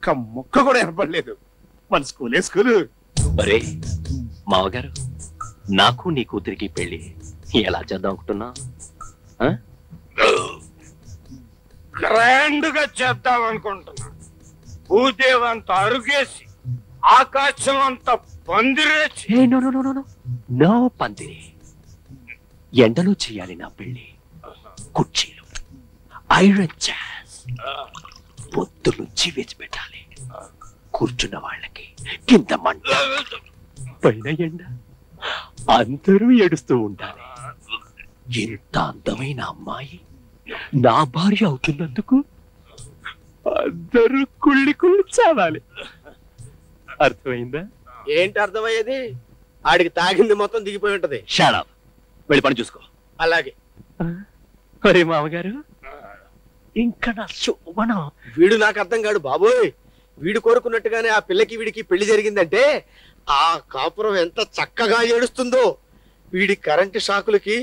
ఒక్క ముక్క కూడా ఏర్పడలేదు. మన స్కూలే స్కూలు. అరే మావగారు, నాకు నీ కూతురికి పెళ్లి ఎలా చేద్దాం అనుకుంటున్నా? గ్రాండ్ గా చేద్దాం అనుకుంటున్నా. భూదేవ్ అంత అరుగేసి, ఆకాశం అంత పందిరేసి. నో పందిరి, ఎండలో చేయాలి నా పెళ్లి. కుర్చీలు, ఐరన్ చైర్స్, పొద్దు నుంచి వేసి పెట్టాలి. కూర్చున్న వాళ్ళకి కింద మంట, పైన ఎండ, అందరూ ఏడుస్తూ ఉండాలి. ఎంత అందమైన అమ్మాయి నా భార్య అవుతున్నందుకు అందరూ కుళ్ళి కుళ్ళి చావాలి. అర్థమైందా? ఏంటి అర్థమయ్యేది? ఆడికి తాగింది మొత్తం దిగిపోయి ఉంటది. షాడప్, వెళ్ళి పని చూసుకో. అలాగే. అరే మామగారు, ఇంకా నా శోభనం. వీడు నాకు అర్థం కాడు బాబోయ్. వీడు కోరుకున్నట్టుగానే ఆ పిల్లకి వీడికి పెళ్లి జరిగిందంటే ఆ కాపురం ఎంత చక్కగా ఏడుస్తుందో. వీడి కరెంటు షాకులకి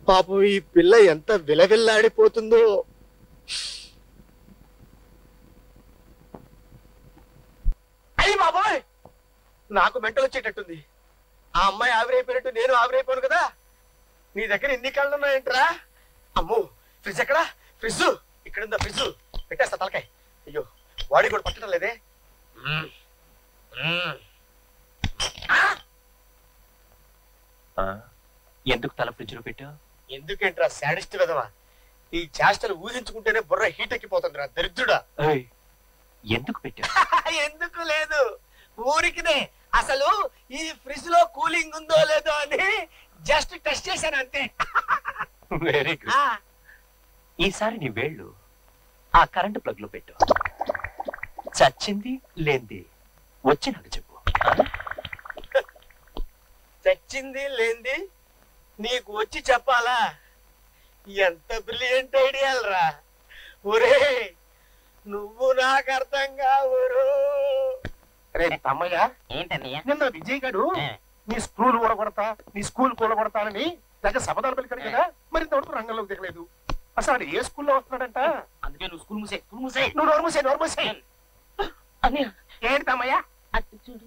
పాపం ఈ పిల్ల ఎంత విలవిల్లాడిపోతుందో. అయ్యి బాబోయ్, నాకు మెంటలు వచ్చేటట్టుంది. ఆ అమ్మాయి ఆవిరైపోయినట్టు నేను ఆవిరైపోయాను కదా. నీ దగ్గర ఎన్ని కళ్ళు ఉన్నాయంటరా? అమ్మో, ఫ్రిడ్జ్ ఎక్కడా? ఫ్రిడ్జ్ ఇక్కడుందా? ఫ్రిడ్జ్ పెట్టేస్తా తలకాయ. అయ్యో, వాడి కూడా పట్టడం లేదే. ఎందుకు తల ఫ్రిడ్జ్ లో పెట్టా? ఎందుకేంట్రా శాడిస్ట్ విధవా? ఈ చేష్టలు ఊహించుకుంటేనే బుర్ర హీట్ ఎక్కిపోతుందిరా దరిద్రుడా. ఎందుకు పెట్టా? ఎందుకు లేదు, ఊరికినే. అసలు ఈ ఫ్రిడ్జ్ లో కూలింగ్ ఉందో లేదో అని జస్ట్ టెస్ట్ చేశాను అంతే. Very good. ఈసారి నీ వేళ్ళు ఆ కరెంటు ప్లగ్ లో పెట్టు. చచ్చింది లేంది వచ్చి నాకు చెప్పు. చచ్చింది లేంది నీకు వచ్చి చెప్పాలా? ఎంత బ్రిలియంట్ ఐడియాలరా. ఒరే, నువ్వు నాకు అర్థం కావురు. రే తమ్మయ్య, ఏంటన్నయ్య? నిన్న విజయ్ గడు నీ స్కూల్ కూడగొడతా, నీ స్కూల్ కూడగొడతానని దగ్గర శపథాలు పలికాడు కదా. మరి ఇంతవరకు రంగంలోకి దిగలేదు. అసలు ఏ స్కూల్లో వస్తున్నాడంట? అందుకే నువ్వు స్కూల్ మూసే, స్కూల్ మూసే. నువ్వు నోరు మూసే. ఏంటి తమ్మయ్య? అటు చూడు.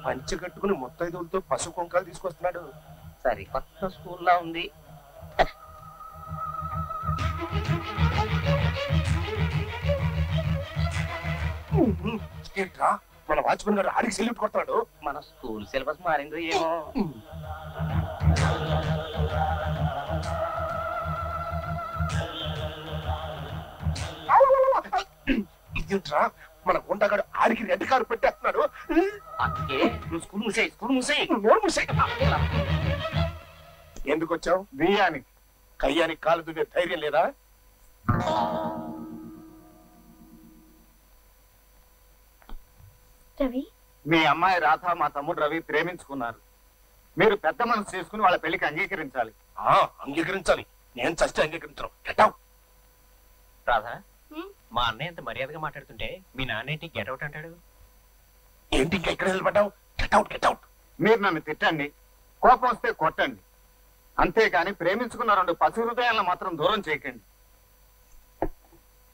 పంచి కట్టుకుని ముత్తైదులతో పసుపు కుంకాలు తీసుకొస్తున్నాడు. సరే, కొత్త స్కూల్లో ఉంది. ఏంట్రా, మన వాచ్మెన్ గారు ఆడికి సెల్యూట్ కొడతాడు. మన స్కూల్ సిలబస్ మారిందో ఏమో. ఇదేంట్రా, మన గుండగాడు ఆడికి రెడ్ కారు పెట్టేస్తున్నాడు. అందుకే నువ్వు స్కూల్ మూసే, స్కూల్ మూసే. నోరు మూసే. ఎందుకు వచ్చావు? బియ్యానికి కయ్యానికి కాలు దువ్వే ధైర్యం లేదా? రవి, మీ అమ్మాయి రాధ మా తమ్ముడు రవి ప్రేమించుకున్నారు. మీరు పెద్ద మనసు చేసుకుని వాళ్ళ పెళ్లికి అంగీకరించాలి. అంగీకరించాలి. నేను చస్తే అంగీకరించను. గెటౌట్. రాధా, మా అన్నయ్య ఎంత మర్యాదగా మాట్లాడుతుంటే మీ నాన్న ఏంటి గెటౌట్ అంటాడు? ఏంటి ఇంకా ఇక్కడ నిలబడ్డావు? Get out, get out. మీరు నన్ను తిట్టండి, కోపం వస్తే కొట్టండి, అంతేగాని ప్రేమించుకున్న రెండు పసి హృదయాలను మాత్రం దూరం చేయకండి.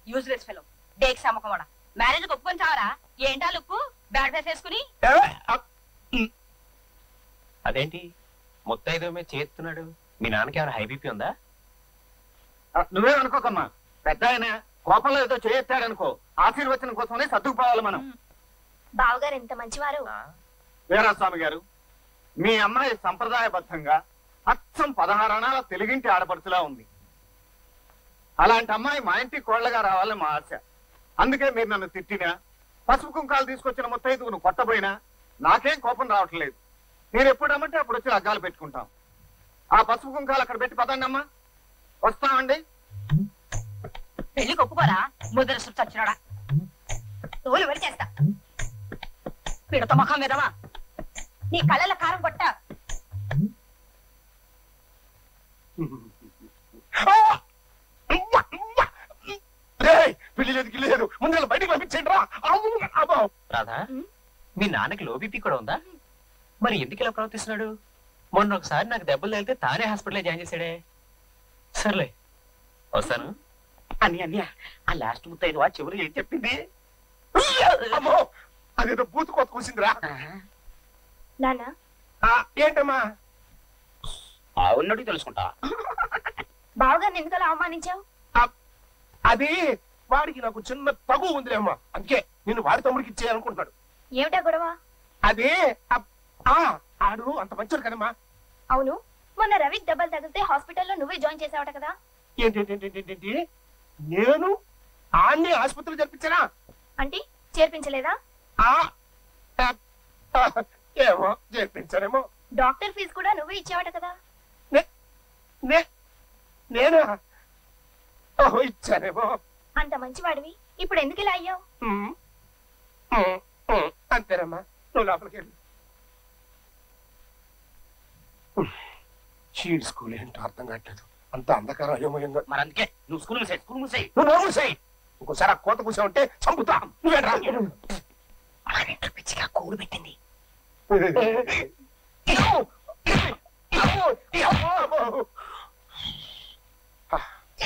యూజ్లెస్ ఫెలో, డేక్ సమకమడ. మ్యారేజ్ ఒప్పుకొని చావరా? ఏంటా లుక్కు? బ్యాడ్ ఫేస్ వేసుకుని. అదేంటి ముత్తైదో మీద చేస్తున్నాడు? మీ నాన్నకి ఏమైనా హై బీపీ ఉందా? నువ్వేమనుకోకమ్మా, పెద్ద ఆయన కోపంలో ఏదో చేయొచ్చాడనుకో, ఆశీర్వచనం కోసమనే సర్దుకుపోవాలి మనం. బావగారు ఎంత మంచివారు. వీరాస్వామి గారు, మీ అమ్మాయి సంప్రదాయబద్ధంగా అచ్చం 16 అణాల తెలుగింటి ఆడపడుచులా ఉంది. అలాంటి అమ్మాయి మా ఇంటికి కోళ్లగా రావాలని మా ఆశ. అందుకే మీరు నన్ను తిట్టినా, పసుపు కుంకాలు తీసుకొచ్చిన ముత్తైదుకు నువ్వు కొట్టబోయినా నాకేం కోపం రావట్లేదు. మీరు ఎప్పుడు రమ్మంటే అప్పుడు వచ్చి అగ్గాలు పెట్టుకుంటాం. ఆ పసుపు కుంకాలు అక్కడ పెట్టి పదండి అమ్మా. వస్తామండి. పెళ్లికి ఒప్పుకోరా? ముద్రసు చచ్చినాడా? తోలు వరి చేస్తా. పిడత ముఖం మీదవా, నీ కళ్ళల కారం కొట్ట. పెళ్లి లేదు, గిల్లి లేదు, ముందు బయటకు పంపించండి రా. రాధా, మీ నాన్నకి లో బీపీ కూడా ఉందా? మరి ఎందుకు ఇలా ప్రవర్తిస్తున్నాడు? మొన్న ఒకసారి నాకు దెబ్బలు తగిలితే తానే హాస్పిటల్లో జాయిన్ చేశాడే. సర్లే వస్తాను. అన్నయ్య ఆ లాస్ట్ ముత్తైదు ఆ చివరి ఏం చెప్పింది? అమ్మో అదేదో బూతు కొత్త కూసిందిరా. నాన్న ఏంటమ్మా? ఉన్నట్టు తెలుసుకుంటా. బావగారిని ఎందుకలా అవమానించావు? అది వాడికి నాకు చిన్న తగు ఉందిలేమ్మా, అందుకే నేను వాడి తమ్ముడికి ఇచ్చేయాలనుకుంటున్నాడు. ఏమిటా గొడవ? అదే ఆడు అంత మంచోడు కదమ్మా. అవును, మొన్న రవికి దెబ్బలు తగిలితే హాస్పిటల్లో నువ్వే జాయిన్ చేసావట కదా? ఏంటి నేను ఆన్ని ఆసుపత్రిలో జరిపించానా? అంటే చేర్పించలేదా? ఏమో చేర్పించానేమో. డాక్టర్ ఫీజు కూడా నువ్వే ఇచ్చావట కదా? నేనా? ఇచ్చానేమో. అంత మంచివాడివి ఇప్పుడు ఎందుకు ఇలా అయ్యావు? అంతేనమ్మా, నువ్వు లోపలికి వెళ్ళు. షీడ్ స్కూల్ ఏంటో అర్థం కావట్లేదు, అంత అంధకారం అయోమయంగా. మరి అందుకే నువ్వు స్కూల్ మూసేయి. నువ్వు నోరు మూసేయ్. ఇంకోసారి ఆ కోత కూసావంటే చంపుతా. నువ్వేరా పిచ్చిగా కూడు పెట్టింది.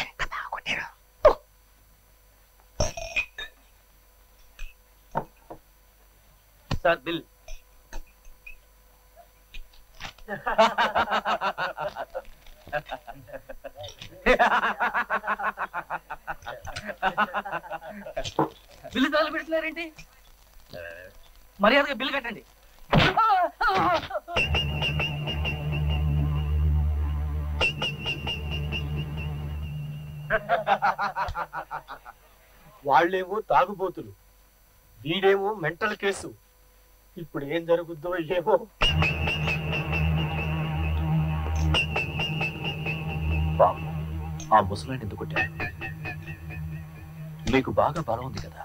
ఎంత బాగా కొట్టారు. Sir bill. బిల్లు తగలు పెడుతున్నారేంటి? మర్యాదగా బిల్లు కట్టండి. వాళ్ళేమో తాగుబోతులు, వీడేమో మెంటల్ కేసు. ఇప్పుడు ఏం జరుగుద్దో ఏమో. ఆ ముసలాన్ని ఎందుకు కొట్టారు? మీకు బాగా బలం ఉంది కదా,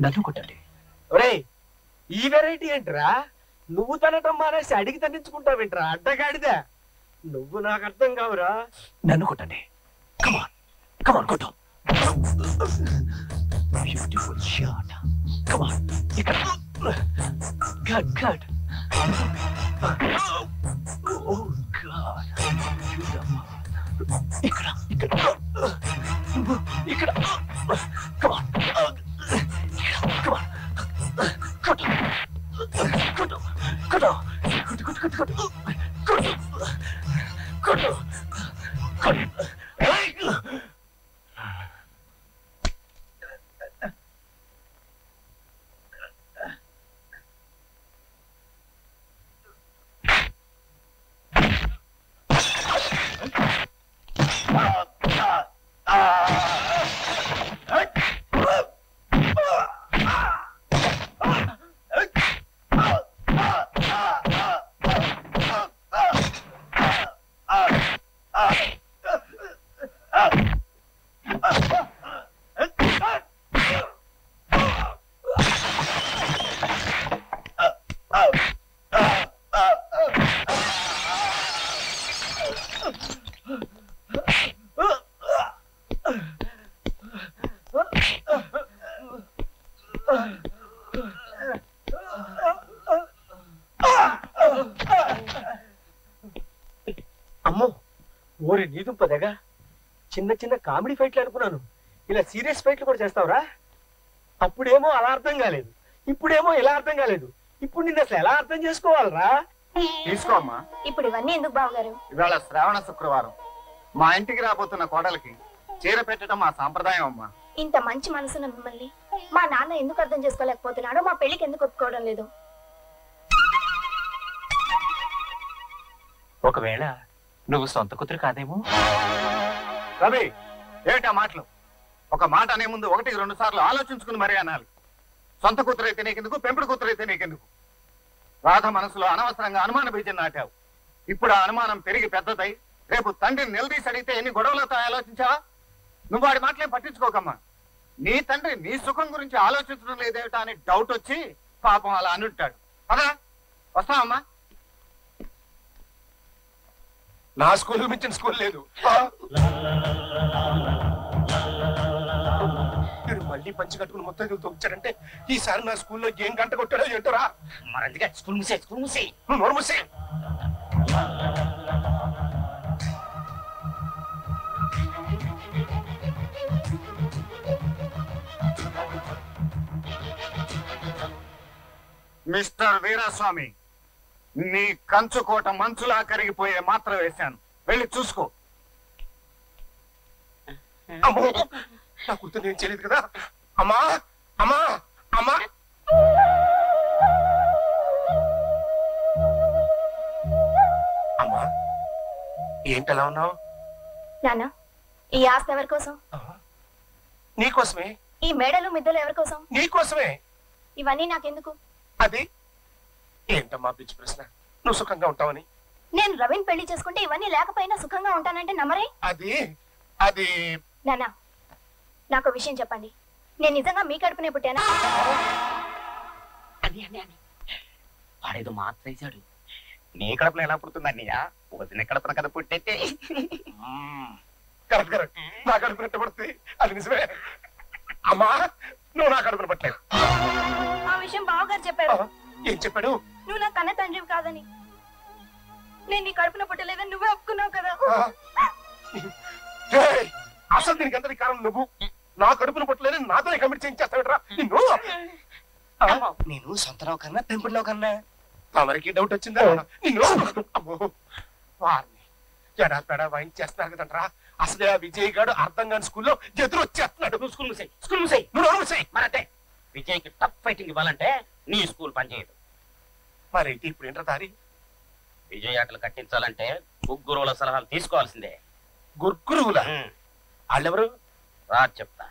నన్ను కొట్టండి. ఒరే ఈ వెరైటీ ఏంట్రా? నువ్వు తనటం మానేసి అడిగి తన్నించుకుంటావేంట్రా అడ్డగాడిదా? నువ్వు నాకు అర్థం కావురా. నన్ను కొట్టండి. కమాన్ కమాన్ కొట్టు. Beautiful shot. కమాన్ ఇక్కడ. Good good. Oh God. ఇక్కడ ఇక్కడ ఇక్కడ. కమాన్ కమాన్ కొట్టు కొట్టు కొట్టు కొట్టు కొట్టు కొట్టు కొట్టు కొట్టు కొట్టు. అమ్మో ఓరి నీదు పదగా. చిన్న చిన్న కామెడీ ఫైట్లు అనుకున్నాను, ఇలా సీరియస్ ఫైట్లు కూడా చేస్తావురా? అప్పుడేమో అలా అర్థం కాలేదు, ఇప్పుడేమో ఇలా అర్థం కాలేదు. ఇప్పుడు నిన్ను అసలు ఎలా అర్థం చేసుకోవాలరా? తీసుకో అమ్మా. ఇప్పుడు ఇవన్నీ ఎందుకు బావగారు? ఇవాళ శ్రావణ శుక్రవారం, మా ఇంటికి రాబోతున్న కోడలికి చీర పెట్టడం మా సాంప్రదాయం అమ్మా. ఇంత మంచి మనసున్న మిమ్మల్ని మా నాన్న ఎందుకు అర్థం చేసుకోలేకపోతున్నాడో, మా పెళ్లికి ఎందుకు ఒప్పుకోవడం లేదు? ఒకవేళ నువ్వు సొంత కూతురు కాదేమో? రవి ఏమిటా మాటలు? ఒక మాట అనే ముందు 1-2 సార్లు ఆలోచించుకుని మరీ అనాలి. సొంత కూతురైతే నీకెందుకు, పెంపుడు కూతురైతే నీకెందుకు? రాధ మనసులో అనవసరంగా అనుమాన బీజం నాటావు. ఇప్పుడు ఆ అనుమానం పెరిగి పెద్దదై రేపు తండ్రిని నిలదీసి అడిగితే ఎన్ని గొడవలతో ఆలోచించావా? నువ్వు వాడి మాటలేం పట్టించుకోకమ్మా. నీ తండ్రి నీ సుఖం గురించి ఆలోచించడం లేదేమిటా అని డౌట్ వచ్చి పాపం అలా అనుంటాడు. పదా వస్తావమ్మా. నా స్కూల్ మించిన స్కూల్ లేదు. మళ్ళీ పంచి కట్టుకుని మొత్తం తొక్కాడంటే ఈసారి నా స్కూల్లో ఏం గంట కొట్టాడో ఏంటోరా. మరి అందుకే స్కూల్ మూసే నువ్వు నోరు మూసే. మిస్టర్ వీరాస్వామి, నీ కంచుకోట మంచులా కరిగిపోయే మాత్ర వేశాను, వెళ్ళి చూసుకో. అమ్మో, నా కూతురు నేను చేయలేదు కదా. అమ్మా అమ్మా అమ్మా. అమ్మా ఏంటి ఎలా ఉన్నావు? నాన్న, ఈ ఆస్తి ఎవరి కోసం? నీకోసమే. ఈ మేడలు మిద్దలు ఎవరి కోసం? నీకోసమే. ఇవన్నీ నాకెందుకు? అది ఏంటమ్మా పిచ్చి ప్రశ్న? నువ్వు సుఖంగా ఉంటావని. నేను రవిని పెళ్లి చేసుకుంటే ఇవన్నీ లేకపోయినా సుఖంగా ఉంటానంటే నమ్మరే? అది అది నాన్న, నాకు విషయం చెప్పండి. నేను నిజంగా మీ కడుపునే పుట్టానా? అని వాడేదో మాత్ర వేశాడు. నీ కడుపులో ఎలా పుడుతుంది అన్నయ్య? వదిన కడుపున కదా పుట్టేస్తే. కరెక్ట్ కరెక్ట్, నా కడుపు నెట్ట పడుతుంది. అది నిజమే. అమ్మా నువ్వు నా కడుపున పట్టలేదు. ఆ విషయం బావగారు చెప్పారు. ఏం చెప్పాడు? నువ్వు నా కన్న తండ్రివి కాదని. నేను నీ కడుపున పుట్టలేదని నువ్వే ఒప్పుకున్నావు కదా. అసలు దీనికి అందరి కారణం నువ్వు. నా కడుపున పుట్టలేదని నాతోనే కమిట్ చేయించేస్తావుట్రా నిన్ను. నేను సొంతరావు కన్నా పెంపుడులో కన్నా తమరికి డౌట్ వచ్చిందా నిన్ను? అమ్మో వారిని జడాపేడా వాయించేస్తున్నారు కదంట్రా. అసలే ఆ విజయ్ గాడు అర్థం కాని స్కూల్లో ఎదురు వచ్చేస్తున్నాడు. నువ్వు స్కూల్ మూసేయి. నువ్వు మరంతే. విజయ్కి టఫ్ ఫైటింగ్ ఇవ్వాలంటే నీ స్కూల్ పనిచేయదు. మరి ఇప్పుడు ఏంట్రా దారి? విజయ్ ఆటలు కట్టించాలంటే ముగ్గురుల సలహాలు తీసుకోవాల్సిందే. గురుగురువులా? వాళ్ళెవరు? రా చెప్తా.